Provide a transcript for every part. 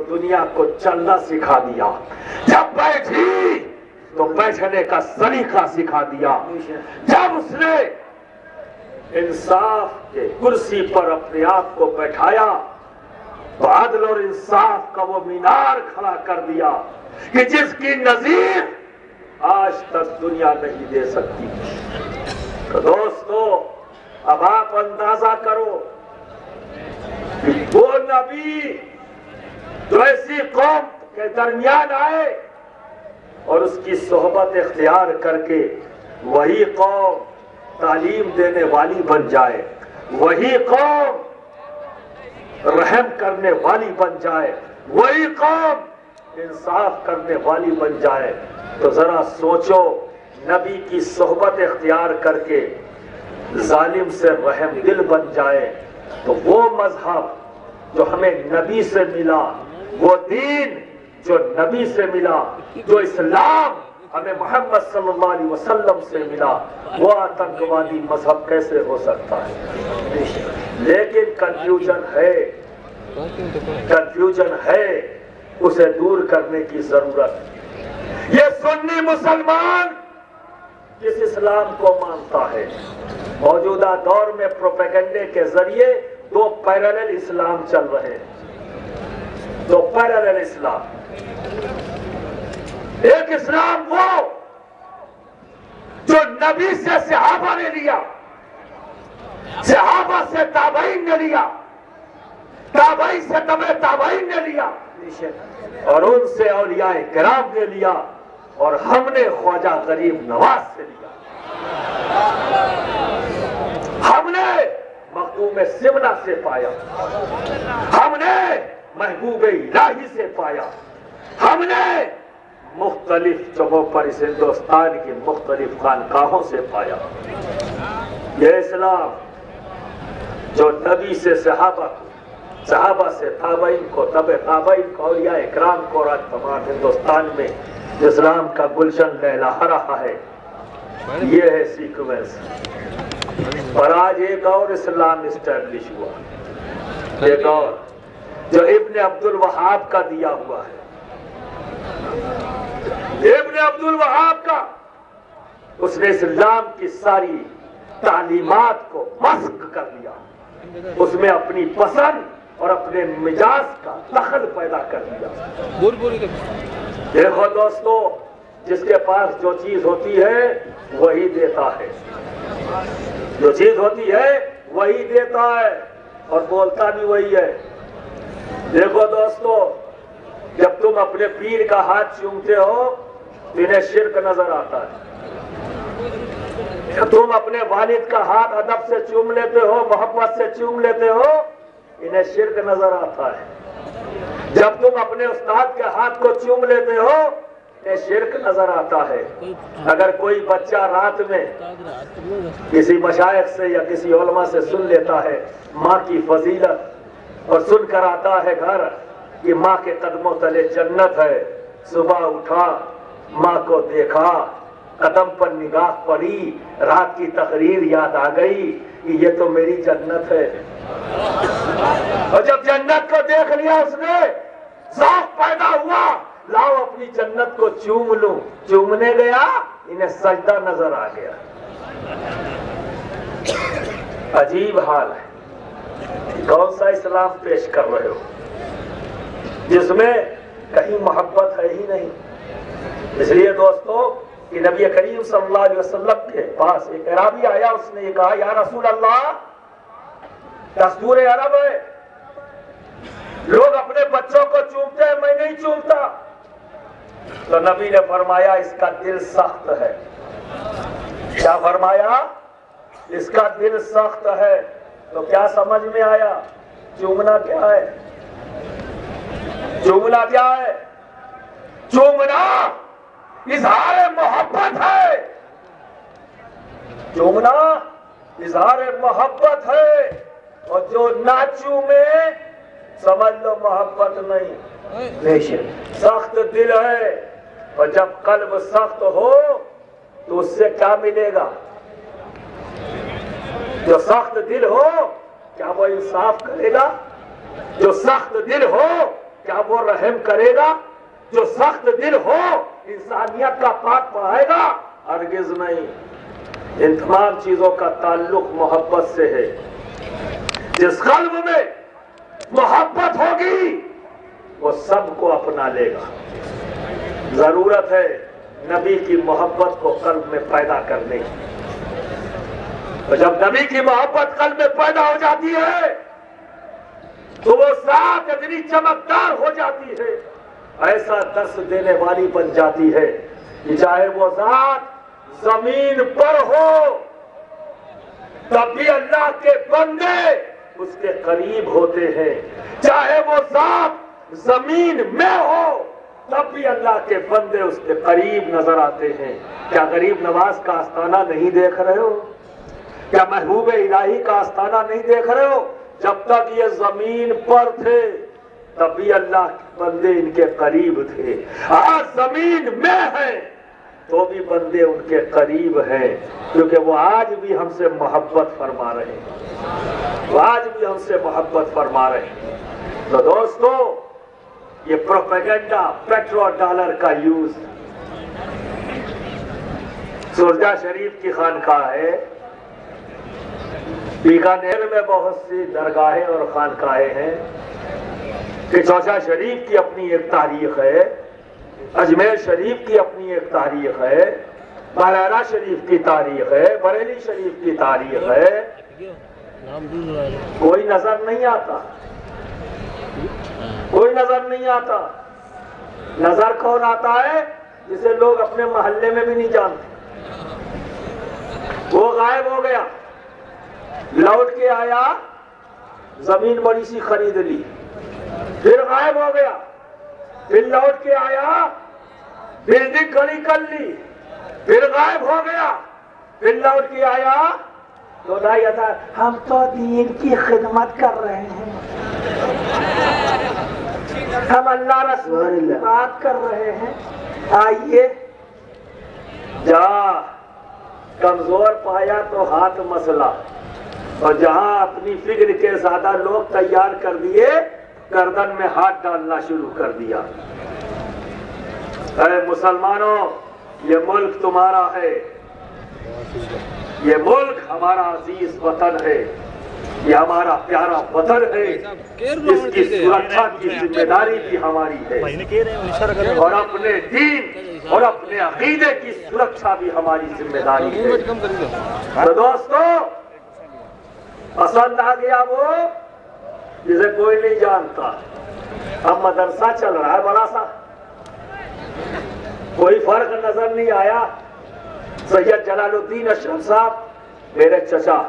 दुनिया को चलना सिखा दिया। जब बैठी तो बैठने का सलीका सिखा दिया। जब उसने इंसाफ के कुर्सी पर अपने आप को बैठाया तो अदल और इंसाफ का वो मीनार खड़ा कर दिया कि जिसकी नजीर आज तक दुनिया नहीं दे सकती। तो दोस्तों, अब आप अंदाजा करो कि वो नबी जो ऐसी कौम के दरमियान आए और उसकी सोहबत इख्तियार करके वही कौम तालीम देने वाली बन जाए, वही कौम रहम करने वाली बन जाए, वही कौम इंसाफ करने वाली बन जाए, तो जरा सोचो, नबी की सोहबत इख्तियार करके जालिम से रहम दिल बन जाए तो वो मजहब जो हमें नबी से मिला, वो दीन जो नबी से मिला, जो इस्लाम हमें मोहम्मद सल्लल्लाहु अलैहि वसल्लम से मिला, वो आतंकवादी मजहब कैसे हो सकता है? लेकिन कंफ्यूजन है, उसे दूर करने की जरूरत है। ये सुन्नी मुसलमान किस इस्लाम को मानता है? मौजूदा दौर में प्रोपेगेंडे के जरिए दो पैरेलल इस्लाम चल रहे हैं, दो पैरेलल इस्लाम। एक इस्लाम वो जो नबी से सहाबा ने लिया, सहाबा से ताबईन ने लिया, ताबई से तबे ताबईन ने लिया और उनसे औलियाए किराम ने लिया और हमने ख्वाजा गरीब नवाज से लिया, हमने मखदूम सिमना से पाया, हमने महबूब इलाही से पाया, हमने मुख्तलिफ जगहों पर इस हिंदुस्तान की मुख्तलिफ खानकाहों से पाया। यह इस्लाम जो नबी से सहाबा से ताबईन को, तबे ताबईन को, औलिया इकराम को, आज तमाम हिंदुस्तान में इस्लाम का गुलशन लहलहा रहा है, ये है सीक्वेंस। और आज एक और इस्लाम इस्टेब्लिश हुआ, एक और जो इब्न अब्दुल वहाब का दिया हुआ है, इब्न अब्दुल वहाब का। उसने इस्लाम की सारी तालीमात को मस्क कर दिया, उसमें अपनी पसंद और अपने मिजाज का दखल पैदा कर दिया। देखो दोस्तों, जिसके पास जो चीज होती है वही देता है, जो चीज होती है वही देता है और बोलता भी वही है। देखो दोस्तों, जब तुम अपने पीर का हाथ चूमते हो तो इन्हें शिर्क नजर आता है। जब तुम अपने वालिद का हाथ अदब से चूम लेते हो, मोहब्बत से चूम लेते हो, इन्हें शिर्क नजर आता है। जब तुम अपने उस्ताद के हाथ को चूम लेते हो, इन्हें शिर्क नजर आता है। अगर कोई बच्चा रात में किसी मशाइख से या किसी उलमा से सुन लेता है माँ की फजीलत और सुनकर आता है घर कि माँ के कदमों तले जन्नत है, सुबह उठा, माँ को देखा, कदम पर निगाह पड़ी, रात की तकरीर याद आ गई कि ये तो मेरी जन्नत है। और जब जन्नत को देख लिया उसने, शौक पैदा हुआ, लाओ अपनी जन्नत को चूम लूं। चूमने गया, इन्हें सजदा नजर आ गया। अजीब हाल है। कौन सा इस्लाम पेश कर रहे हो जिसमें कहीं मोहब्बत है ही नहीं? इसलिए दोस्तों कि नबी करीम सल्लल्लाहु अलैहि वसल्लम के पास एक अरबी आया, उसने ये कहा, या रसूल अल्लाह, दस्तूर अरब है, लोग अपने बच्चों को चूमते हैं, मैं नहीं चूमता। तो नबी ने फरमाया, इसका दिल सख्त है। क्या फरमाया? इसका दिल सख्त है। तो क्या समझ में आया? चूमना क्या है? चूमना क्या है? चूमना इजहार मोहब्बत है। चूमना इजहार मोहब्बत है। और जो ना चूमे समझ लो मोहब्बत नहीं, सख्त दिल है। और जब कल्ब सख्त हो तो उससे क्या मिलेगा? जो सख्त दिल हो क्या वो इंसाफ करेगा? जो सख्त दिल हो کیا وہ رحم کرے گا؟ جو سخت دل ہو انسانیت کا پاک پڑھائے گا؟ ہرگز نہیں۔ ان تمام چیزوں کا تعلق محبت سے ہے۔ جس قلب میں محبت ہوگی وہ سب کو اپنا لے گا۔ ضرورت ہے نبی کی محبت کو قلب میں پیدا کرنے کی۔ اور جب نبی کی محبت قلب میں پیدا ہو جاتی ہے تو وہ ذات اتنی چمکدار ہو جاتی ہے، ایسا درس دینے والی بن جاتی ہے کہ چاہے وہ ذات زمین پر ہو تب بھی اللہ کے بندے اس کے قریب ہوتے ہیں، چاہے وہ ذات زمین میں ہو تب بھی اللہ کے بندے اس کے قریب نظر آتے ہیں۔ کیا غریب نواز کا آستانہ نہیں دیکھ رہے ہو؟ کیا محبوب الہی کا آستانہ نہیں دیکھ رہے ہو؟ جب تک یہ زمین پر تھے تب بھی اللہ کے بندے ان کے قریب تھے، آج زمین میں ہیں تو بھی بندے ان کے قریب ہیں، کیونکہ وہ آج بھی ہم سے محبت فرما رہے ہیں، وہ آج بھی ہم سے محبت فرما رہے ہیں۔ تو دوستو، یہ پروپیگنڈا پیٹرو ڈالر کا یوز سورجا شریف کی خانقاہ ہے، بیکانیر میں بہت سی درگاہیں اور خانقاہیں ہیں، چوچا شریف کی اپنی ایک تاریخ ہے، اجمیر شریف کی اپنی ایک تاریخ ہے، بحیرہ شریف کی تاریخ ہے، بریلی شریف کی تاریخ ہے۔ کوئی نظر نہیں آتا، کوئی نظر نہیں آتا۔ نظر کون آتا ہے؟ جسے لوگ اپنے محلے میں بھی نہیں جانتے۔ وہ غائب ہو گیا، لوٹ کے آیا، زمین بڑی سی خرید لی، پھر غائب ہو گیا، پھر لوٹ کے آیا، بلڈنگ کھڑی کر لی، پھر غائب ہو گیا، پھر لوٹ کے آیا تو ہم تو دین کی خدمت کر رہے ہیں، ہم اللہ رسول کی بات کر رہے ہیں، آئیے۔ جا کمزور پایا تو ہاتھ مسئلہ، اور جہاں اپنی فکر کے زیادہ لوگ تیار کر دیے، گردن میں ہاتھ ڈالنا شروع کر دیا۔ اے مسلمانوں، یہ ملک تمہارا ہے، یہ ملک ہمارا عزیز وطن ہے، یہ ہمارا پیارا وطن ہے، اس کی سرکشا کی ذمہ داری بھی ہماری ہے، اور اپنے دین اور اپنے عقیدے کی سرکشا بھی ہماری ذمہ داری ہے۔ تو دوستو، پسند آ گیا وہ جسے کوئی نہیں جانتا، اب مدرسہ چل رہا ہے بڑا سا، کوئی فرق نظر نہیں آیا۔ سید جلال الدین اشرف صاحب میرے چچا،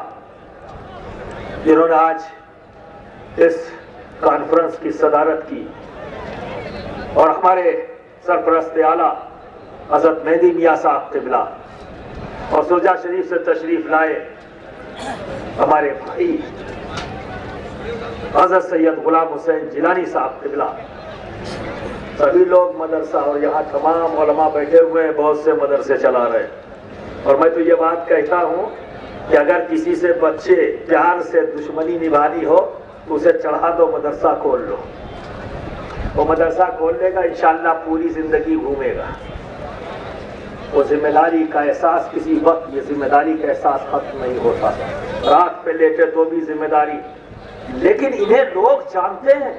جنہوں نے آج اس کانفرنس کی صدارت کی، اور ہمارے سرپرست اعلیٰ حضرت مہدی میاں صاحب قبلہ، اور سورجا شریف سے تشریف لائے ہمارے بھائی حضرت سید غلام حسین جیلانی صاحب قبلہ، سبھی لوگ مدرسہ، اور یہاں تمام علماء بیٹھے ہوئے ہیں، بہت سے مدرسے چلا رہے ہیں۔ اور میں تو یہ بات کہتا ہوں کہ اگر کسی سے بچے پیار سے دشمنی نبھانی ہو تو اسے چڑھا دو، مدرسہ کھول لو، وہ مدرسہ کھول لے گا، انشاءاللہ پوری زندگی گھومے گا۔ وہ ذمہ داری کا احساس کسی وقت، یہ ذمہ داری کا احساس ختم نہیں ہوتا، رات پہ لیٹے تو بھی ذمہ داری، لیکن انہیں لوگ جانتے ہیں۔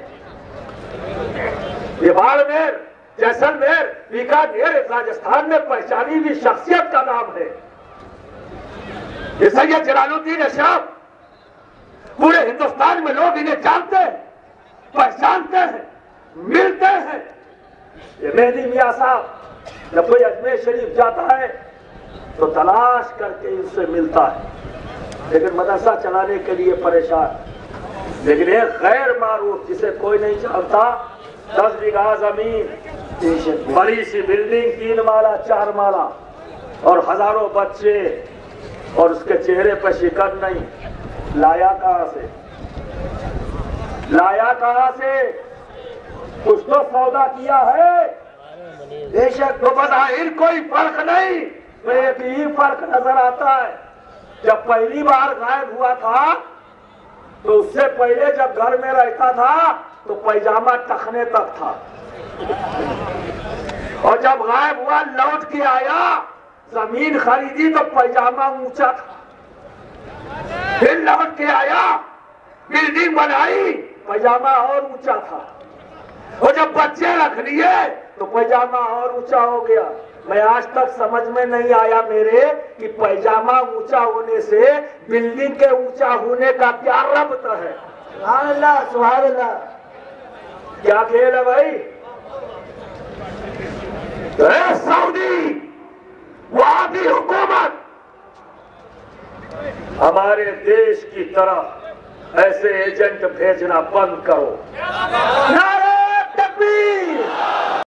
یہ باڑمیر، جیسلمیر، بیکانیر راجستھان میں پہچانی ہوئی شخصیت کا نام ہے۔ یہ سید جلال الدین اشرف، پورے ہندوستان میں لوگ انہیں جانتے ہیں، پہچانتے ہیں، ملتے ہیں۔ یہ مہدی میاں صاحب جب کوئی اجمیر شریف جاتا ہے تو تلاش کر کے ان سے ملتا ہے، لیکن مدرسہ چلانے کے لیے پریشان۔ لیکن ایک غیر معروف جسے کوئی نہیں جانتا، 10 بیگھہ زمین، بڑی سی بلڈنگ، 3 مالا 4 مالا، اور ہزاروں بچے، اور اس کے چہرے پہ شکن نہیں، لایا کہاں سے؟ لایا کہاں سے؟ کچھ تو سودا کیا ہے۔ بے شک تو بظاہر کوئی فرق نہیں، تو ایک ہی فرق نظر آتا ہے۔ جب پہلی بار غائب ہوا تھا تو اس سے پہلے جب گھر میں رہتا تھا تو पैजामा टखने तक था, और जब गायब हुआ लौट के आया, जमीन खरीदी तो पैजामा ऊंचा था, फिर लौट के आया, बिल्डिंग बनाई, पैजामा और ऊंचा था, और जब बच्चे रख लिए तो पैजामा और ऊंचा हो गया। मैं आज तक समझ में नहीं आया मेरे कि पैजामा ऊंचा होने से बिल्डिंग के ऊंचा होने का क्या रब्त है। सुभान अल्लाह, सुभान अल्लाह, क्या खेल है भाई। सऊदी वादी हुकूमत हमारे देश की तरफ ऐसे एजेंट भेजना बंद करो।